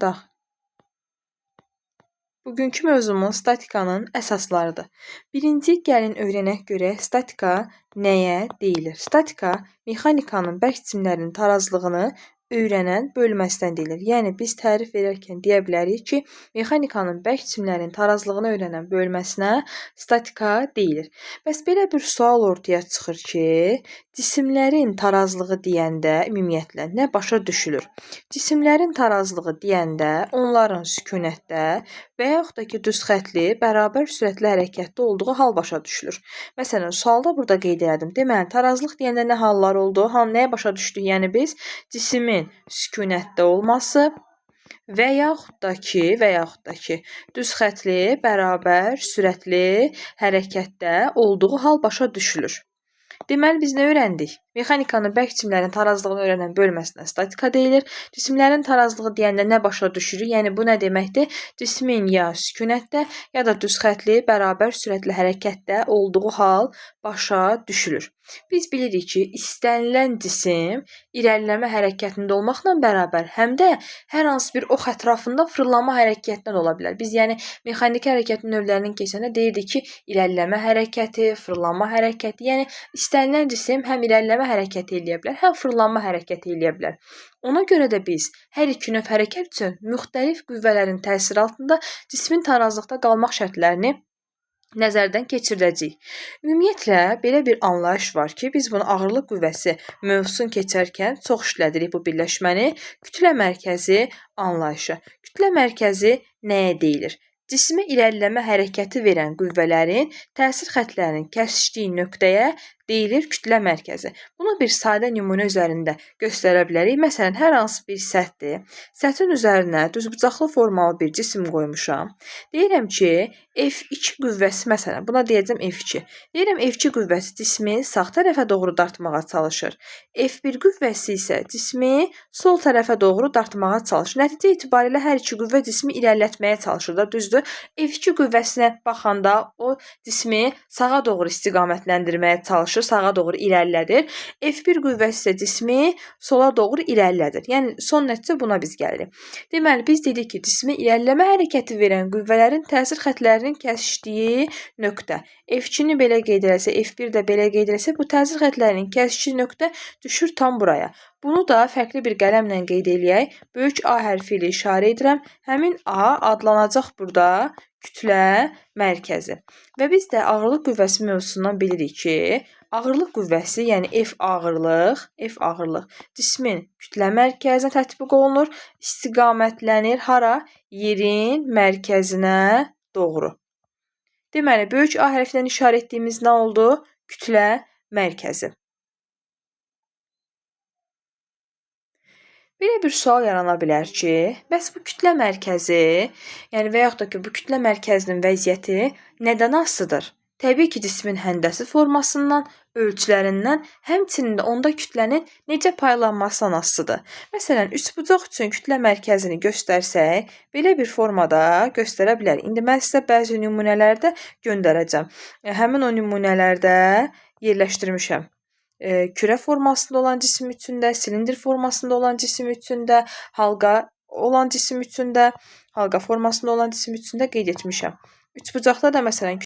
Da. Bugünkü mövzumuz statikanın əsaslarıdır. Birinci, gəlin öyrənək görək statika nəyə deyilir? Statika mexanikanın bərk cisimlərinin tarazlığını öyrənən bölməsindən deyilir. Yəni biz tərif verərkən deyə bilərik ki, mexanikanın bərk cisimlərinin tarazlığını öyrənən bölməsinə statika deyilir. Bəs belə bir sual ortaya çıxır ki, cisimlərin tarazlığı deyəndə ümumiyyətlə nə başa düşülür? Cisimlərin tarazlığı deyəndə onların sükunətdə və yaxud da ki, düz xətli, bərabər sürətli hərəkətdə olduğu hal başa düşülür. Məsələn, sualda burada qeyd elədim. Deməli, tarazlıq deyəndə nə hallar oldu? Nəyə başa düşdük? Yəni biz cisimin sükunətdə olması və yaxud da ki, düz xətli, bərabər sürətli hərəkətdə olduğu hal başa düşülür. Deməli, biz nə öyrəndik? Mexanikanın bərk cisimlərin tarazlığını öyrənən bölməsinə statika deyilir. Cisimlərin tarazlığı deyəndə nə başa düşürük? Yəni, bu nə deməkdir? Cismin ya sükunətdə, ya da düz xətli, bərabər sürətli hərəkətdə olduğu hal başa düşülür. Biz bilirik ki, istənilən cisim irəliləmə hərəkətində olmaqla bərabər həm də hər hansı bir ox ətrafında fırlanma hərəkətindən ola bilər. Biz yəni mexaniki hərəkətin növlərinin keçəndə deyirdik ki, irəliləmə hərəkəti, fırlanma hərəkəti, yəni istənilən cisim həm irəliləmə hərəkəti eləyə bilər, həm fırlanma hərəkəti eləyə bilər. Ona görə də biz hər iki növ hərəkət üçün müxtəlif qüvvələrin təsiri altında cismin tarazlıqda qalmaq şərtlərini nəzərdən keçiriləcək. Ümumiyyətlə, belə bir anlayış var ki, biz bunu ağırlıq qüvvəsi mövzusunu keçərkən çox işlədirik bu birləşməni. Kütlə mərkəzi anlayışı. Kütlə mərkəzi nəyə deyilir? Cismə irəliləmə hərəkəti verən qüvvələrin təsir xətlərinin kəsişdiyi nöqtəyə deyilir kütlə mərkəzi. Bunu bir sadə nümunə üzərində göstərə bilərik. Məsələn, hər hansı bir səthdir. Səthin üzərinə düzbucaqlı formalı bir cisim qoymuşam. Deyirəm ki, F2 qüvvəsi, məsələn, buna deyəcəm F2. Deyirəm F2 qüvvəsi cismi sağ tərəfə doğru dartmağa çalışır. F1 qüvvəsi isə cismi sol tərəfə doğru dartmağa çalışır. Nəticə itibarilə hər iki qüvvə cismi irəlilətməyə çalışır da, düzdür? F2 qüvvəsinə baxanda o cismi sağa doğru istiqamətləndirməyə çalışır, sağa doğru irəlilədir. F1 qüvvəsi isə cismi sola doğru irəlilədir. Yəni, son nəticə buna biz gəlirik. Deməli, biz dedik ki, cismi irəliləmə hərəkəti verən qüvvələrin təsir xətlərinin kəsişdiyi nöqtə. F2-ni belə qeyd eləsə, F1 də belə qeyd eləsə, bu təsir xətlərinin kəsişdiyi nöqtə düşür tam buraya. Bunu da fərqli bir qələmlə qeyd eləyək. Böyük A hərfi ilə işarə edirəm. Həmin A adlanacaq burada kütlə mərkəzi. Və biz də ağırlıq qüvvəsi mövzusundan bilirik ki, ağırlıq qüvvəsi, yəni F ağırlıq cismin kütlə mərkəzinə tətbiq olunur, istiqamətlənir hara? Yerin mərkəzinə doğru. Deməli, böyük A hərfindən işarə etdiyimiz nə oldu? Kütlə mərkəzi. Belə bir sual yarana bilər ki, bəs bu kütlə mərkəzi, yəni və yaxud da ki, bu kütlə mərkəzinin vəziyyəti nədən asılıdır? Təbii ki, cismin həndəsi formasından, ölçülərindən, həmçinin də onda kütlənin necə paylanmasından asılıdır. Məsələn, üçbucaq üçün kütlə mərkəzini göstərsək, belə bir formada göstərə bilər. İndi mən sizə bəzi nümunələrdə göndərəcəm. Həmin o nümunələrdə yerləşdirmişəm. Kürə formasında olan cisim üçün də, silindir formasında olan cisim üçün də, halqa olan cisim üçün də, halqa formasında olan cisim üçün də qeyd etmişəm. Üçbucaqda da məsələn